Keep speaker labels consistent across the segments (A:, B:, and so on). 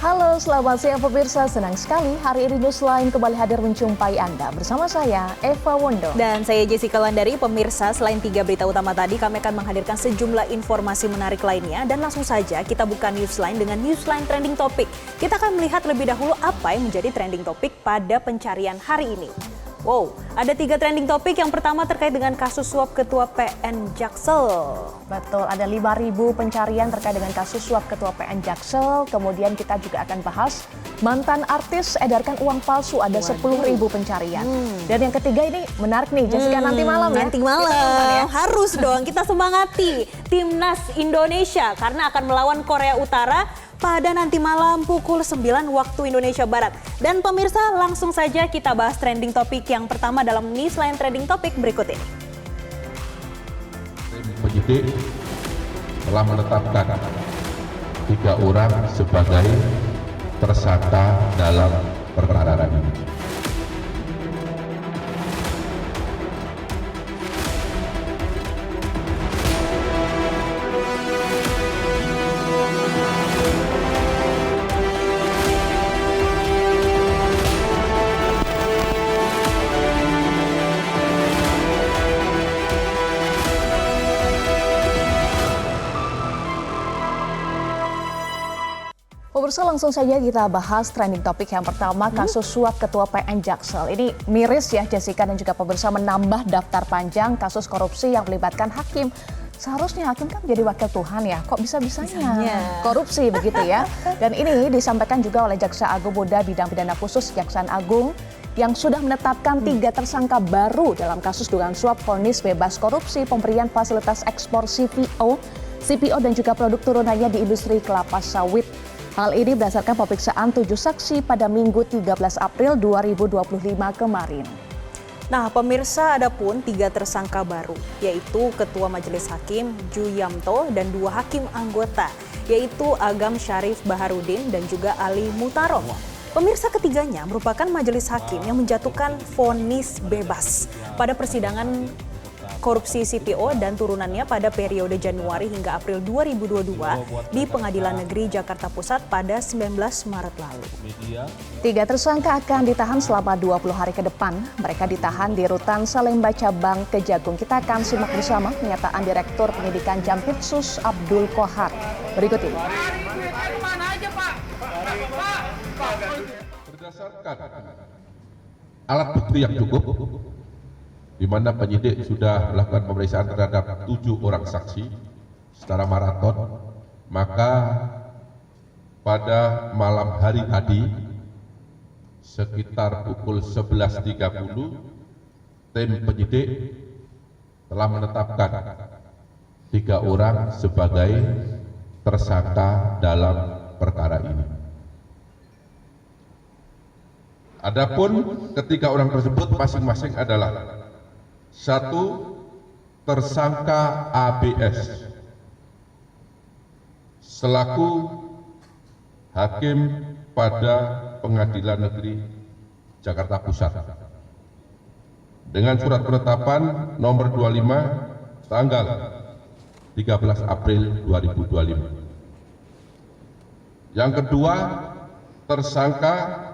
A: Halo, selamat siang pemirsa. Senang sekali hari ini Newsline kembali hadir menjumpai Anda. Bersama saya, Eva Wondo.
B: Dan saya Jessica Landari. Pemirsa, selain 3 berita utama tadi, kami akan menghadirkan sejumlah informasi menarik lainnya. Dan langsung saja kita buka Newsline dengan Newsline Trending Topic. Kita akan melihat lebih dahulu apa yang menjadi trending topic pada pencarian hari ini. Wow, ada 3 trending topik. Yang pertama terkait dengan kasus suap Ketua PN Jaksel.
A: Betul, ada 5.000 pencarian terkait dengan kasus suap Ketua PN Jaksel. Kemudian kita juga akan bahas mantan artis edarkan uang palsu, ada 10.000 pencarian. Dan yang ketiga ini menarik nih, Jessica, nanti malam ya.
B: Nanti malam, harus dong kita semangati Timnas Indonesia karena akan melawan Korea Utara pada nanti malam pukul 9 waktu Indonesia Barat. Dan pemirsa, langsung saja kita bahas trending topik yang pertama dalam Newsline Trending Topik berikut ini.
C: Penyidik telah menetapkan 3 orang sebagai tersangka dalam perkara ini.
A: Pemirsa, langsung saja kita bahas trending topik yang pertama, kasus suap Ketua PN Jaksel. Ini miris ya Jessica dan juga pemirsa, menambah daftar panjang kasus korupsi yang melibatkan hakim. Seharusnya hakim kan jadi wakil Tuhan ya, kok bisa-bisanya korupsi begitu ya. Dan ini disampaikan juga oleh Jaksa Agung Muda Bidang Pidana Khusus Kejaksaan Agung yang sudah menetapkan 3 tersangka baru dalam kasus dugaan suap vonis bebas korupsi pemberian fasilitas ekspor CPO dan juga produk turunannya di industri kelapa sawit. Hal ini berdasarkan pemeriksaan 7 saksi pada Minggu 13 April 2025 kemarin.
B: Nah, pemirsa, ada pun 3 tersangka baru, yaitu Ketua Majelis Hakim Ju Yamto dan 2 hakim anggota, yaitu Agam Syarif Baharudin dan juga Ali Mutarom. Pemirsa, ketiganya merupakan majelis hakim yang menjatuhkan vonis bebas pada persidangan korupsi CPO dan turunannya pada periode Januari hingga April 2022 di Pengadilan Negeri Jakarta Pusat pada 19 Maret lalu.
A: 3 tersangka akan ditahan selama 20 hari ke depan. Mereka ditahan di Rutan Salemba Cabang Kejagung. Kita akan simak bersama pernyataan Direktur Penyidikan Jampitsus Abdul Kohar. Berikut ini.
C: Berdasarkan alat bukti yang cukup, di mana penyidik sudah melakukan pemeriksaan terhadap 7 orang saksi secara maraton, maka pada malam hari tadi sekitar pukul 11.30 tim penyidik telah menetapkan 3 orang sebagai tersangka dalam perkara ini. Adapun ketiga orang tersebut masing-masing adalah: 1. Tersangka ABS selaku hakim pada Pengadilan Negeri Jakarta Pusat dengan surat penetapan nomor 25 tanggal 13 April 2025. Yang kedua, tersangka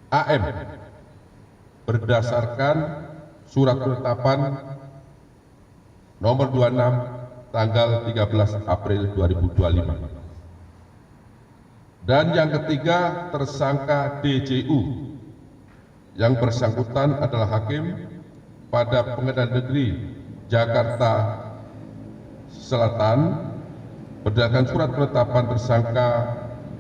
C: AM berdasarkan surat penetapan nomor 26 tanggal 13 April 2025. Dan yang ketiga, tersangka DJU yang bersangkutan adalah hakim pada Pengadilan Negeri Jakarta Selatan berdasarkan surat penetapan tersangka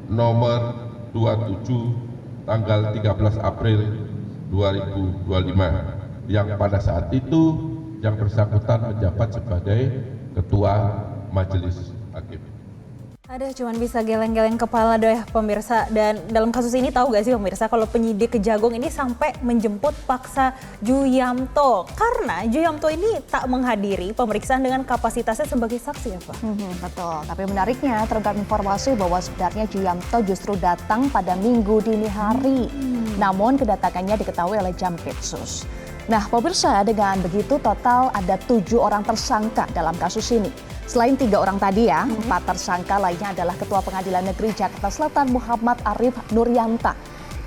C: nomor 27 tanggal 13 April 2025, yang pada saat itu yang bersangkutan menjabat sebagai Ketua Majelis Hakim.
B: Ada cuman bisa geleng-geleng kepala doh ya pemirsa. Dan dalam kasus ini tahu gak sih pemirsa kalau penyidik Kejagung ini sampai menjemput paksa Ju Yamto karena Ju Yamto ini tak menghadiri pemeriksaan dengan kapasitasnya sebagai saksi ya Pak.
A: Betul, tapi menariknya terungkap informasi bahwa sebenarnya Ju Yamto justru datang pada Minggu dini hari. Namun kedatangannya diketahui oleh Jampitsus. Nah pemirsa, dengan begitu total ada 7 orang tersangka dalam kasus ini. Selain 3 orang tadi ya, 4 tersangka lainnya adalah Ketua Pengadilan Negeri Jakarta Selatan Muhammad Arif Nuryanta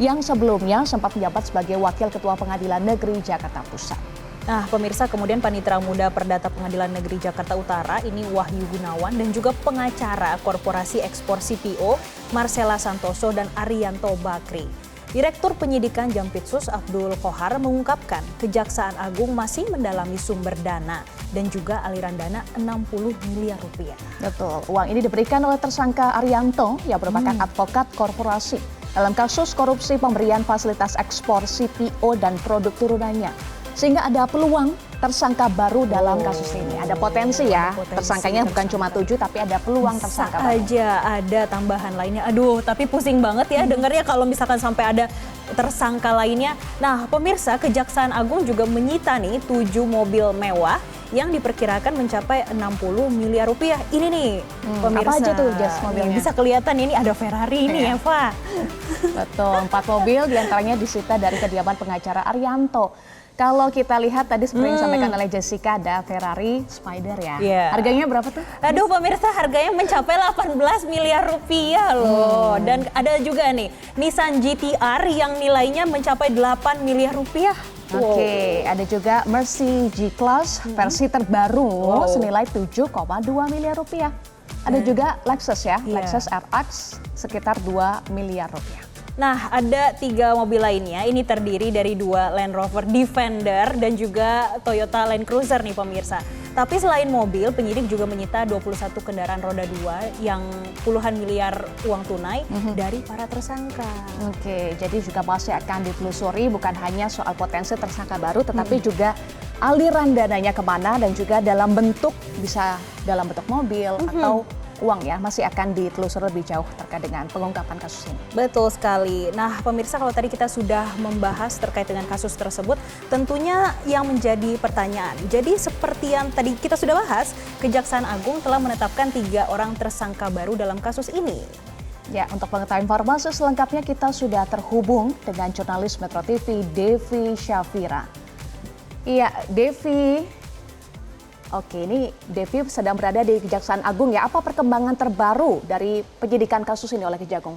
A: yang sebelumnya sempat menjabat sebagai Wakil Ketua Pengadilan Negeri Jakarta Pusat.
B: Nah, pemirsa, kemudian Panitera Muda Perdata Pengadilan Negeri Jakarta Utara ini Wahyu Gunawan dan juga pengacara Korporasi Ekspor CPO Marcella Santoso dan Arianto Bakri. Direktur Penyidikan Jampitsus Abdul Kohar mengungkapkan Kejaksaan Agung masih mendalami sumber dana dan juga aliran dana 60 miliar rupiah.
A: Betul, uang ini diberikan oleh tersangka Arianto yang merupakan advokat korporasi dalam kasus korupsi pemberian fasilitas ekspor CPO dan produk turunannya. Sehingga ada peluang tersangka baru dalam kasus ini. Ada potensi ya, tersangkanya bukan cuma 7 tapi ada peluang tersangka baru.
B: Aja ada tambahan lainnya. Aduh, tapi pusing banget ya dengarnya kalau misalkan sampai ada tersangka lainnya. Nah, pemirsa, Kejaksaan Agung juga menyita nih 7 mobil mewah yang diperkirakan mencapai 60 miliar rupiah. Ini nih, pemirsa.
A: Apa aja tuh Jas mobilnya?
B: Bisa kelihatan ini ada Ferrari ini, Eva.
A: Betul, 4 mobil diantaranya disita dari kediaman pengacara Arianto. Kalau kita lihat tadi seperti yang disampaikan oleh Jessica, ada Ferrari Spider ya.
B: Yeah.
A: Harganya berapa tuh?
B: Aduh, pemirsa, harganya mencapai 18 miliar rupiah loh. Dan ada juga nih Nissan GT-R yang nilainya mencapai 8 miliar rupiah.
A: Oke, ada juga Mercy G-Class versi terbaru senilai 7,2 miliar rupiah. Ada juga Lexus ya, Lexus RX sekitar 2 miliar rupiah.
B: Nah, ada 3 mobil lainnya. Ini terdiri dari 2 Land Rover Defender dan juga Toyota Land Cruiser nih pemirsa. Tapi selain mobil, penyidik juga menyita 21 kendaraan roda 2 yang puluhan miliar uang tunai dari para tersangka.
A: Oke, jadi juga masih akan ditelusuri bukan hanya soal potensi tersangka baru, tetapi juga aliran dananya kemana dan juga dalam bentuk, bisa dalam bentuk mobil atau uang ya, masih akan ditelusuri lebih jauh terkait dengan pengungkapan kasus ini.
B: Betul sekali. Nah, pemirsa, kalau tadi kita sudah membahas terkait dengan kasus tersebut, tentunya yang menjadi pertanyaan. Jadi seperti yang tadi kita sudah bahas, Kejaksaan Agung telah menetapkan 3 orang tersangka baru dalam kasus ini.
A: Ya, untuk mengetahui informasi selengkapnya kita sudah terhubung dengan jurnalis Metro TV, Devi Syafira. Iya, Devi. Oke, ini Devi sedang berada di Kejaksaan Agung ya. Apa perkembangan terbaru dari penyidikan kasus ini oleh Kejagung?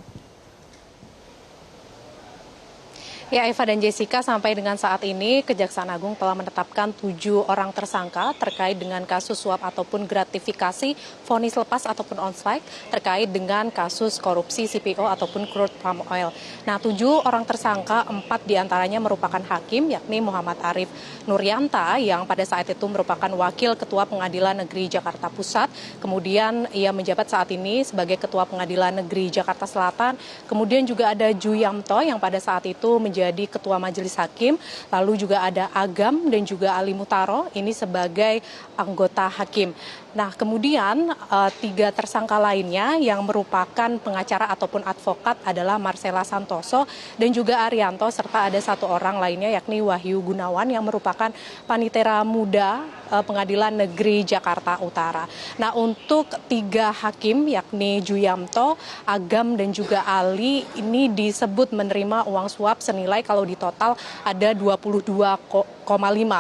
D: Ya, Eva dan Jessica, sampai dengan saat ini Kejaksaan Agung telah menetapkan 7 orang tersangka terkait dengan kasus suap ataupun gratifikasi vonis lepas ataupun onsite terkait dengan kasus korupsi CPO ataupun crude palm oil. Nah, 7 orang tersangka, 4 diantaranya merupakan hakim, yakni Muhammad Arif Nuryanta yang pada saat itu merupakan Wakil Ketua Pengadilan Negeri Jakarta Pusat. Kemudian ia menjabat saat ini sebagai Ketua Pengadilan Negeri Jakarta Selatan. Kemudian juga ada Juyamto yang pada saat itu menjadi Ketua Majelis Hakim, lalu juga ada Agam dan juga Ali Mutaro ini sebagai anggota hakim. Nah, kemudian 3 tersangka lainnya yang merupakan pengacara ataupun advokat adalah Marcella Santoso dan juga Arianto, serta ada 1 orang lainnya yakni Wahyu Gunawan yang merupakan Panitera Muda Pengadilan Negeri Jakarta Utara. Nah, untuk 3 hakim yakni Juyamto, Agam dan juga Ali ini disebut menerima uang suap senilai kalau di total ada 22,5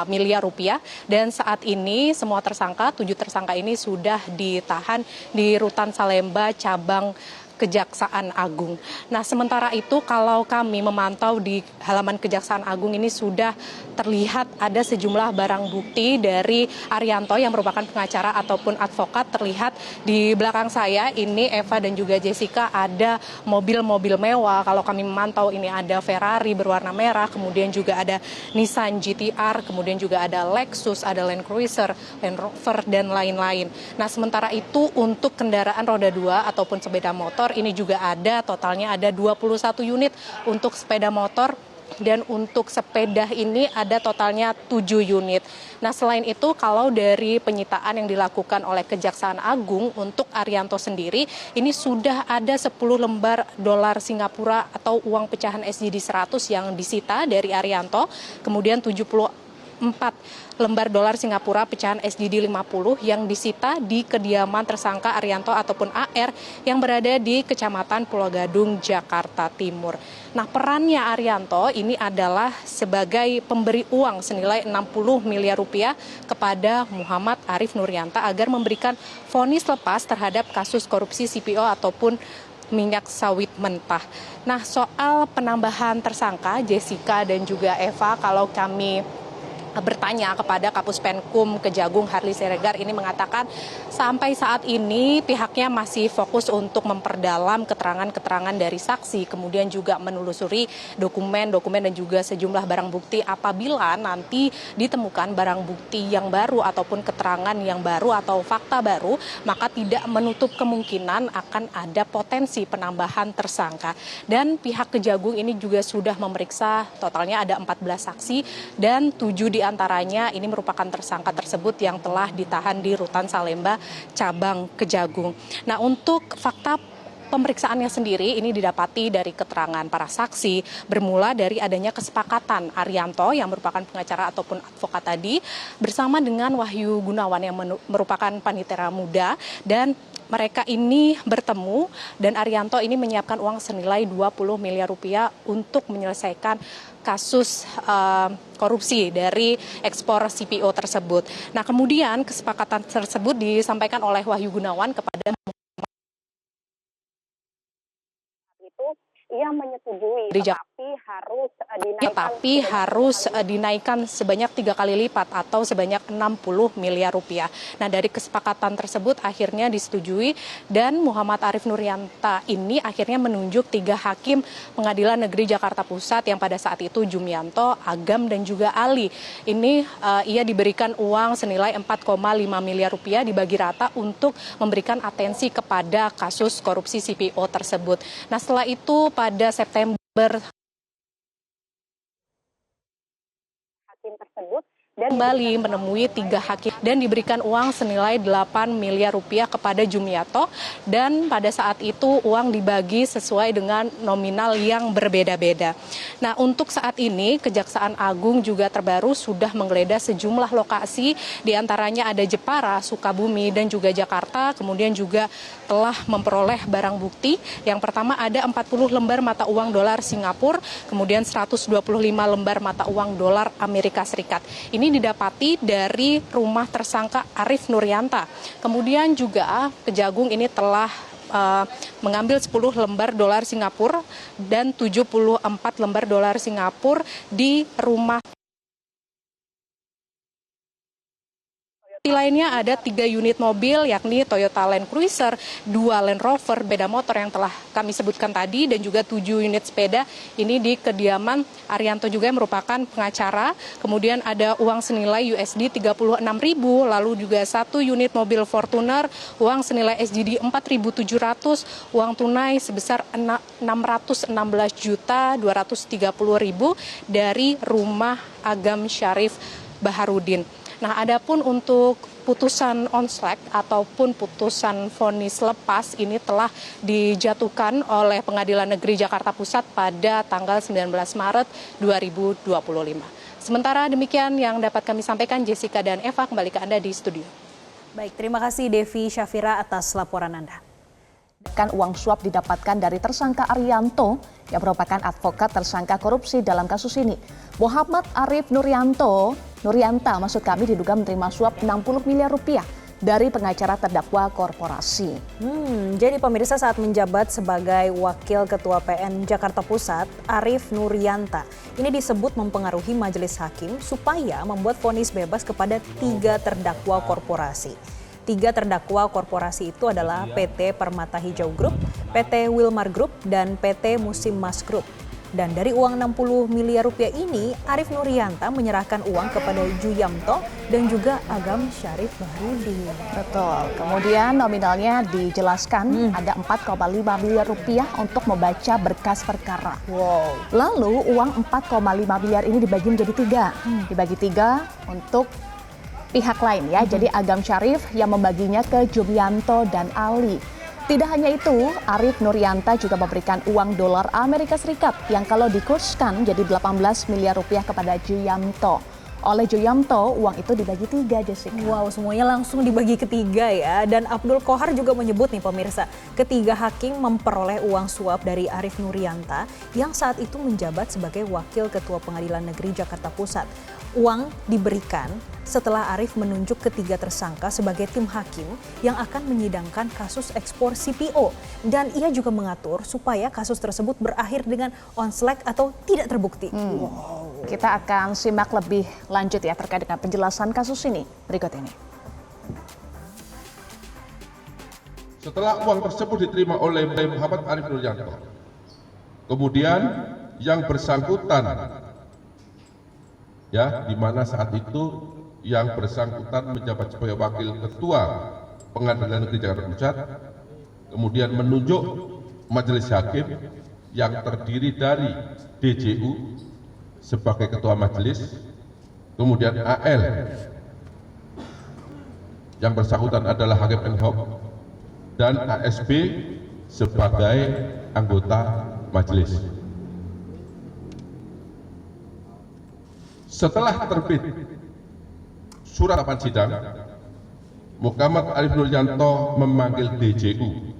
D: miliar rupiah, dan saat ini semua tersangka, 7 tersangka ini sudah ditahan di Rutan Salemba cabang Kejaksaan Agung. Nah, sementara itu kalau kami memantau di halaman Kejaksaan Agung ini sudah terlihat ada sejumlah barang bukti dari Arianto yang merupakan pengacara ataupun advokat. Terlihat di belakang saya ini, Eva dan juga Jessica, ada mobil-mobil mewah. Kalau kami memantau ini ada Ferrari berwarna merah, kemudian juga ada Nissan GT-R, kemudian juga ada Lexus, ada Land Cruiser, Land Rover, dan lain-lain. Nah, sementara itu untuk kendaraan roda 2 ataupun sepeda motor ini juga ada, totalnya ada 21 unit untuk sepeda motor, dan untuk sepeda ini ada totalnya 7 unit. Nah, selain itu kalau dari penyitaan yang dilakukan oleh Kejaksaan Agung untuk Arianto sendiri, ini sudah ada 10 lembar dolar Singapura atau uang pecahan SGD 100 yang disita dari Arianto, kemudian 74 lembar dolar Singapura pecahan SGD 50 yang disita di kediaman tersangka Arianto ataupun AR yang berada di Kecamatan Pulau Gadung, Jakarta Timur. Nah, perannya Arianto ini adalah sebagai pemberi uang senilai 60 miliar rupiah kepada Muhammad Arif Nurianta agar memberikan vonis lepas terhadap kasus korupsi CPO ataupun minyak sawit mentah. Nah, soal penambahan tersangka Jessica dan juga Eva, kalau kami bertanya kepada Kapus Penkum Kejagung Harli Siregar, ini mengatakan sampai saat ini pihaknya masih fokus untuk memperdalam keterangan-keterangan dari saksi, kemudian juga menelusuri dokumen-dokumen dan juga sejumlah barang bukti. Apabila nanti ditemukan barang bukti yang baru ataupun keterangan yang baru atau fakta baru, maka tidak menutup kemungkinan akan ada potensi penambahan tersangka. Dan pihak Kejagung ini juga sudah memeriksa totalnya ada 14 saksi dan 7 diantaranya ini merupakan tersangka tersebut yang telah ditahan di Rutan Salemba cabang Kejagung. Nah, untuk fakta pemeriksaannya sendiri ini didapati dari keterangan para saksi bermula dari adanya kesepakatan Arianto yang merupakan pengacara ataupun advokat tadi bersama dengan Wahyu Gunawan yang merupakan panitera muda, dan mereka ini bertemu dan Arianto ini menyiapkan uang senilai 20 miliar rupiah untuk menyelesaikan kasus korupsi dari ekspor CPO tersebut. Nah, kemudian kesepakatan tersebut disampaikan oleh Wahyu Gunawan kepada
E: ia menyetujui,
D: tetapi harus dinaikkan sebanyak 3 kali lipat atau sebanyak 60 miliar rupiah. Nah, dari kesepakatan tersebut akhirnya disetujui dan Muhammad Arif Nurianta ini akhirnya menunjuk 3 hakim Pengadilan Negeri Jakarta Pusat yang pada saat itu Jumianto, Agam dan juga Ali. Ini ia diberikan uang senilai 4,5 miliar rupiah dibagi rata untuk memberikan atensi kepada kasus korupsi CPO tersebut. Nah, setelah itu pada September
E: hakim tersebut dan
D: kembali menemui 3 hakim dan diberikan uang senilai 8 miliar rupiah kepada Jumiato, dan pada saat itu uang dibagi sesuai dengan nominal yang berbeda-beda. Nah, untuk saat ini Kejaksaan Agung juga terbaru sudah menggeledah sejumlah lokasi, diantaranya ada Jepara, Sukabumi dan juga Jakarta, kemudian juga telah memperoleh barang bukti. Yang pertama ada 40 lembar mata uang dolar Singapura, kemudian 125 lembar mata uang dolar Amerika Serikat. Ini didapati dari rumah tersangka Arif Nurianta. Kemudian juga Kejagung ini telah mengambil 10 lembar dolar Singapura dan 74 lembar dolar Singapura di rumah. Lainnya ada 3 unit mobil, yakni Toyota Land Cruiser, 2 Land Rover, beda motor yang telah kami sebutkan tadi, dan juga 7 unit sepeda. Ini di kediaman Arianto juga yang merupakan pengacara. Kemudian ada uang senilai USD 36.000, lalu juga 1 unit mobil Fortuner, uang senilai SGD 4.700, uang tunai sebesar 616.230.000 dari rumah Agam Syarif Baharudin. Nah, adapun untuk putusan onslaught ataupun putusan vonis lepas ini telah dijatuhkan oleh Pengadilan Negeri Jakarta Pusat pada tanggal 19 Maret 2025. Sementara demikian yang dapat kami sampaikan, Jessica dan Eva, kembali ke Anda di studio.
B: Baik, terima kasih Devi Syafira atas laporan Anda.
A: Uang suap didapatkan dari tersangka Arianto yang merupakan advokat tersangka korupsi dalam kasus ini. Muhammad Arif Nurianta maksud kami diduga menerima suap 60 miliar rupiah dari pengacara terdakwa korporasi.
B: Jadi pemirsa, saat menjabat sebagai Wakil Ketua PN Jakarta Pusat, Arif Nurianta ini disebut mempengaruhi majelis hakim supaya membuat vonis bebas kepada 3 terdakwa korporasi. 3 terdakwa korporasi itu adalah PT Permata Hijau Group, PT Wilmar Group, dan PT Musim Mas Group. Dan dari uang 60 miliar rupiah ini, Arif Nurianta menyerahkan uang kepada Juyamto dan juga Agam Syarif Baharudin.
A: Betul. Kemudian nominalnya dijelaskan ada 4,5 miliar rupiah untuk membaca berkas perkara.
B: Wow.
A: Lalu uang 4,5 miliar ini dibagi menjadi 3. Dibagi 3 untuk pihak lain ya. Jadi Agam Syarif yang membaginya ke Jumianto dan Ali. Tidak hanya itu, Arif Nurianta juga memberikan uang dolar Amerika Serikat yang kalau dikurskan jadi 18 miliar rupiah kepada Jumianto. oleh Juyamto, uang itu dibagi 3, Jessica.
B: Wow, semuanya langsung dibagi ketiga ya. Dan Abdul Qohar juga menyebut nih pemirsa, ketiga hakim memperoleh uang suap dari Arif Nurianta yang saat itu menjabat sebagai Wakil Ketua Pengadilan Negeri Jakarta Pusat. Uang diberikan setelah Arif menunjuk ketiga tersangka sebagai tim hakim yang akan menyidangkan kasus ekspor CPO. Dan ia juga mengatur supaya kasus tersebut berakhir dengan onslek atau tidak terbukti.
A: Wow. Kita akan simak lebih lanjut ya terkait dengan penjelasan kasus ini berikut ini.
C: Setelah uang tersebut diterima oleh Muhammad Arif Nurianto, kemudian yang bersangkutan, ya, di mana saat itu yang bersangkutan menjabat sebagai Wakil Ketua Pengadilan Negeri Jakarta Pusat, kemudian menunjuk majelis hakim yang terdiri dari DJU sebagai ketua majelis, kemudian AL yang bersangkutan adalah hakim ad hoc, dan ASB sebagai anggota majelis. Setelah terbit surat dakwaan sidang, Muhammad Arif Nurianto memanggil DJU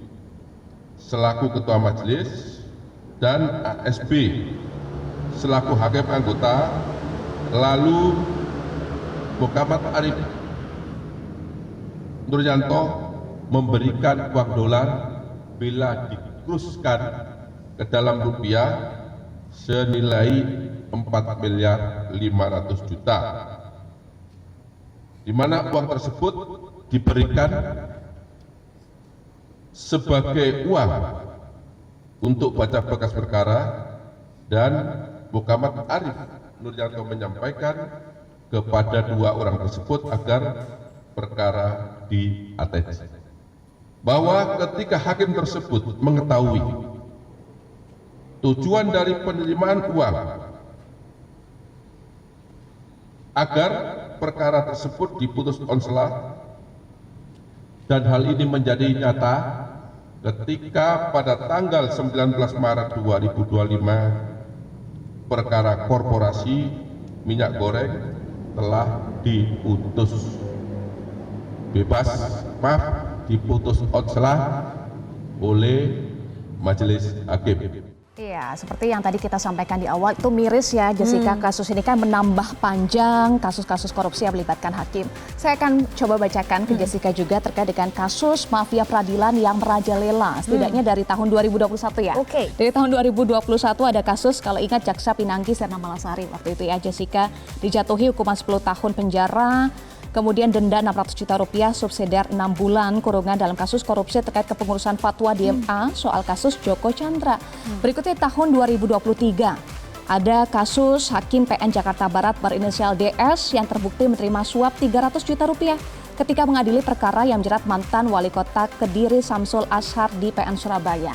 C: selaku ketua majelis dan ASB selaku hakim anggota, lalu Muhammad Arif Nurianto memberikan uang dolar bila dikuruskan ke dalam rupiah senilai 4.500.000.000, di mana uang tersebut diberikan sebagai uang untuk baca berkas perkara, dan Muhammad Arif Nurianto menyampaikan kepada 2 orang tersebut agar perkara di-ATC. Bahwa ketika hakim tersebut mengetahui tujuan dari penerimaan uang agar perkara tersebut diputus onslah, dan hal ini menjadi nyata ketika pada tanggal 19 Maret 2025 perkara korporasi minyak goreng telah diputus bebas, diputus onslah oleh majelis hakim.
A: Iya, seperti yang tadi kita sampaikan di awal, itu miris ya Jessica, kasus ini kan menambah panjang kasus-kasus korupsi yang melibatkan hakim. Saya akan coba bacakan ke Jessica juga terkait dengan kasus mafia peradilan yang merajalela, setidaknya dari tahun 2021 ya.
B: Oke.
A: Dari tahun 2021 ada kasus, kalau ingat Jaksa Pinangki Sirna Malasari waktu itu ya Jessica, dijatuhi hukuman 10 tahun penjara, kemudian denda 600 juta rupiah, subsidiar 6 bulan kurungan dalam kasus korupsi terkait kepengurusan fatwa DMA soal kasus Joko Chandra. Berikutnya tahun 2023 ada kasus Hakim PN Jakarta Barat berinisial DS yang terbukti menerima suap 300 juta rupiah ketika mengadili perkara yang menjerat mantan wali kota Kediri Samsul Ashar di PN Surabaya.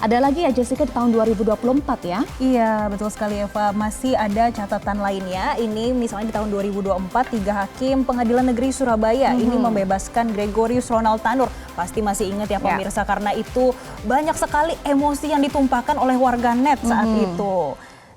A: Ada lagi ya Jessica di tahun 2024 ya?
B: Iya, betul sekali Eva. Masih ada catatan lainnya. Ini misalnya di tahun 2024, 3 hakim Pengadilan Negeri Surabaya ini membebaskan Gregorius Ronald Tanur. Pasti masih ingat ya pemirsa, karena itu banyak sekali emosi yang ditumpahkan oleh warganet saat itu.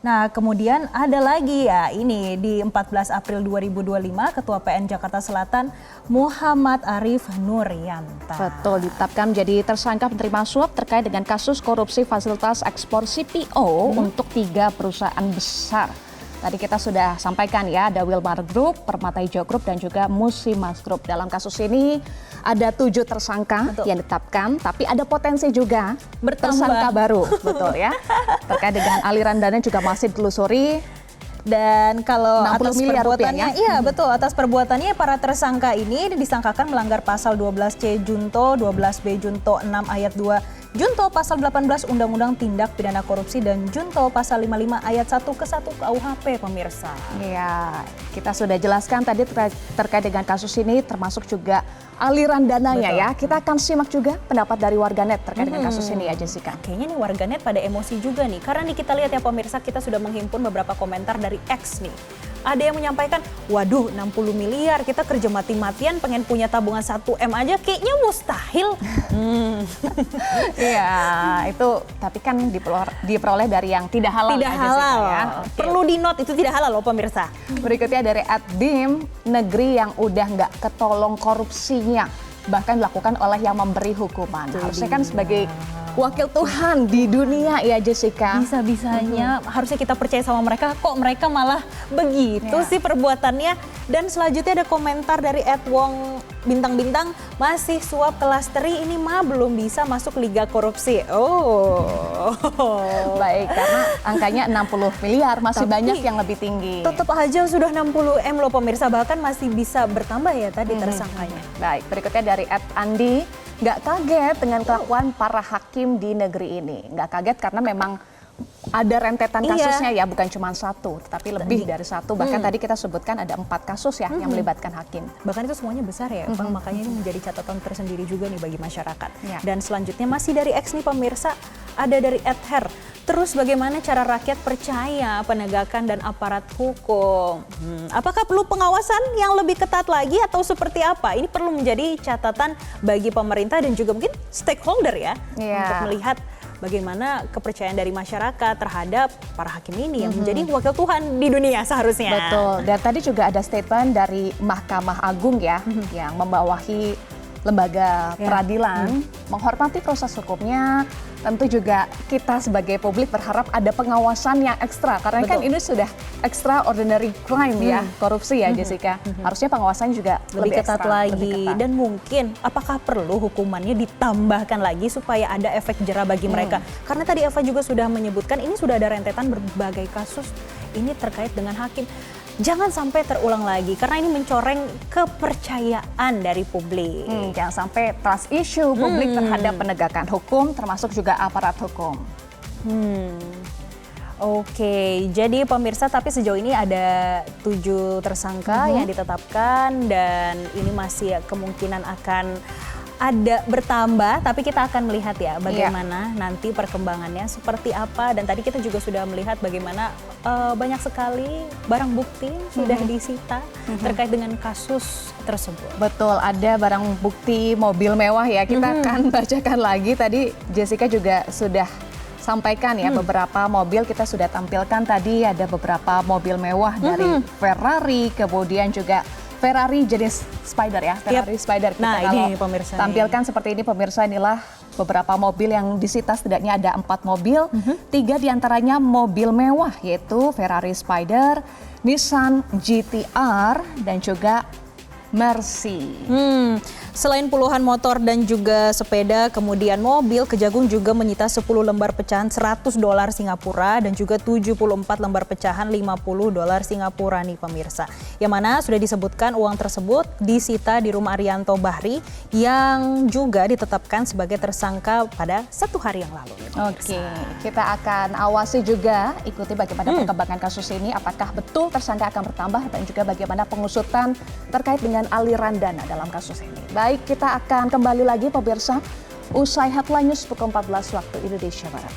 B: Nah, kemudian ada lagi ya, ini di 14 April 2025, Ketua PN Jakarta Selatan Muhammad Arif Nurianta.
A: Betul, ditetapkan menjadi tersangka penerima suap terkait dengan kasus korupsi fasilitas ekspor CPO untuk 3 perusahaan besar. Tadi kita sudah sampaikan ya, ada Wilmar Group, Permata Hijau Group, dan juga Musimas Group. Dalam kasus ini ada 7 tersangka yang ditetapkan, tapi ada potensi juga tersangka baru, betul ya. Terkait dengan aliran dana juga masih ditelusuri.
B: Dan kalau
A: 60
B: atas
A: miliar
B: perbuatannya,
A: rupiah,
B: iya betul, atas perbuatannya para tersangka ini disangkakan melanggar pasal 12C Junto, 12B Junto 6 ayat 2 Junto pasal 18 Undang-Undang Tindak Pidana Korupsi, dan Junto pasal 55 ayat 1 ke 1 KUHP pemirsa.
A: Ya, kita sudah jelaskan tadi terkait dengan kasus ini, termasuk juga aliran dananya ya. Kita akan simak juga pendapat dari warganet terkait dengan kasus ini ya Jessica.
B: Kayaknya nih warganet pada emosi juga nih, karena nih kita lihat ya pemirsa, kita sudah menghimpun beberapa komentar dari X nih. Ada yang menyampaikan, waduh 60 miliar kita kerja mati-matian pengen punya tabungan 1M aja kayaknya mustahil.
A: Iya, itu tapi kan diperoleh dari yang tidak halal.
B: Tidak
A: aja sih,
B: halal.
A: Kak, ya. Oke.
B: Perlu di note itu tidak halal loh pemirsa.
A: Berikutnya dari @dim, negeri yang udah nggak ketolong korupsinya, bahkan dilakukan oleh yang memberi hukuman. Harusnya kan sebagai wakil Tuhan di dunia ya Jessica.
B: Bisa-bisanya harusnya kita percaya sama mereka, kok mereka malah begitu
A: Ya.
B: sih perbuatannya. Dan selanjutnya ada komentar dari @wong bintang-bintang, masih suap kelas teri ini mah belum bisa masuk liga korupsi. Oh.
A: Baik, karena angkanya 60 miliar, masih
B: Tapi
A: banyak yang lebih tinggi.
B: Tetap aja sudah 60M loh pemirsa, bahkan masih bisa bertambah ya tadi tersangkanya.
A: Baik, berikutnya dari @andi, nggak kaget dengan kelakuan para hakim di negeri ini. Nggak kaget karena memang ada rentetan
B: Iya.
A: kasusnya ya, bukan cuma satu, tetapi lebih dari satu. Bahkan tadi kita sebutkan ada 4 kasus ya yang melibatkan hakim.
B: Bahkan itu semuanya besar ya, Bang. Makanya ini menjadi catatan tersendiri juga nih bagi masyarakat.
A: Ya.
B: Dan selanjutnya masih dari X nih pemirsa, ada dari @her. Terus bagaimana cara rakyat percaya penegakan dan aparat hukum? Apakah perlu pengawasan yang lebih ketat lagi atau seperti apa? Ini perlu menjadi catatan bagi pemerintah dan juga mungkin stakeholder ya,
A: Iya.
B: untuk melihat bagaimana kepercayaan dari masyarakat terhadap para hakim ini yang menjadi wakil Tuhan di dunia seharusnya.
A: Betul, dan tadi juga ada statement dari Mahkamah Agung ya, yang membawahi lembaga
B: Ya.
A: peradilan, menghormati proses hukumnya. Tentu juga kita sebagai publik berharap ada pengawasan yang ekstra, karena kan
B: Betul.
A: ini sudah extraordinary crime ya, korupsi ya Jessica. Harusnya pengawasan juga
B: lebih ketat
A: ekstra,
B: lagi
A: lebih ketat.
B: dan mungkin apakah perlu hukumannya ditambahkan lagi supaya ada efek jera bagi mereka, karena tadi Eva juga sudah menyebutkan ini sudah ada rentetan berbagai kasus ini terkait dengan hakim. Jangan sampai terulang lagi karena ini mencoreng kepercayaan dari publik.
A: Jangan sampai trust issue publik terhadap penegakan hukum, termasuk juga aparat hukum.
B: Oke, jadi pemirsa, tapi sejauh ini ada 7 tersangka yang ditetapkan dan ini masih kemungkinan akan ada bertambah, tapi kita akan melihat ya bagaimana nanti perkembangannya seperti apa. Dan tadi kita juga sudah melihat bagaimana banyak sekali barang bukti sudah disita terkait dengan kasus tersebut.
A: Betul, ada barang bukti mobil mewah ya, kita akan bacakan lagi. Tadi Jessica juga sudah sampaikan ya, beberapa mobil kita sudah tampilkan tadi, ada beberapa mobil mewah dari Ferrari, kemudian juga Ferrari jenis Spider ya, Ferrari Spider. Kita
B: Nah,
A: kalau
B: ini pemirsa nih.
A: tampilkan seperti ini pemirsa, inilah beberapa mobil yang disita, setidaknya ada 4 mobil, 3 diantaranya mobil mewah yaitu Ferrari Spider, Nissan GT-R dan juga Mercy.
B: Selain puluhan motor dan juga sepeda, kemudian mobil, Kejagung juga menyita 10 lembar pecahan $100 Singapura dan juga 74 lembar pecahan $50 Singapura nih pemirsa. Yang mana sudah disebutkan uang tersebut disita di rumah Arianto Bahri yang juga ditetapkan sebagai tersangka pada 1 hari yang lalu. nih, pemirsa.
A: Oke, kita akan awasi juga, ikuti bagaimana perkembangan kasus ini, apakah betul tersangka akan bertambah dan juga bagaimana pengusutan terkait dengan aliran dana dalam kasus ini. Baik, kita akan kembali lagi pemirsa usai headline news pukul 14 waktu Indonesia Barat.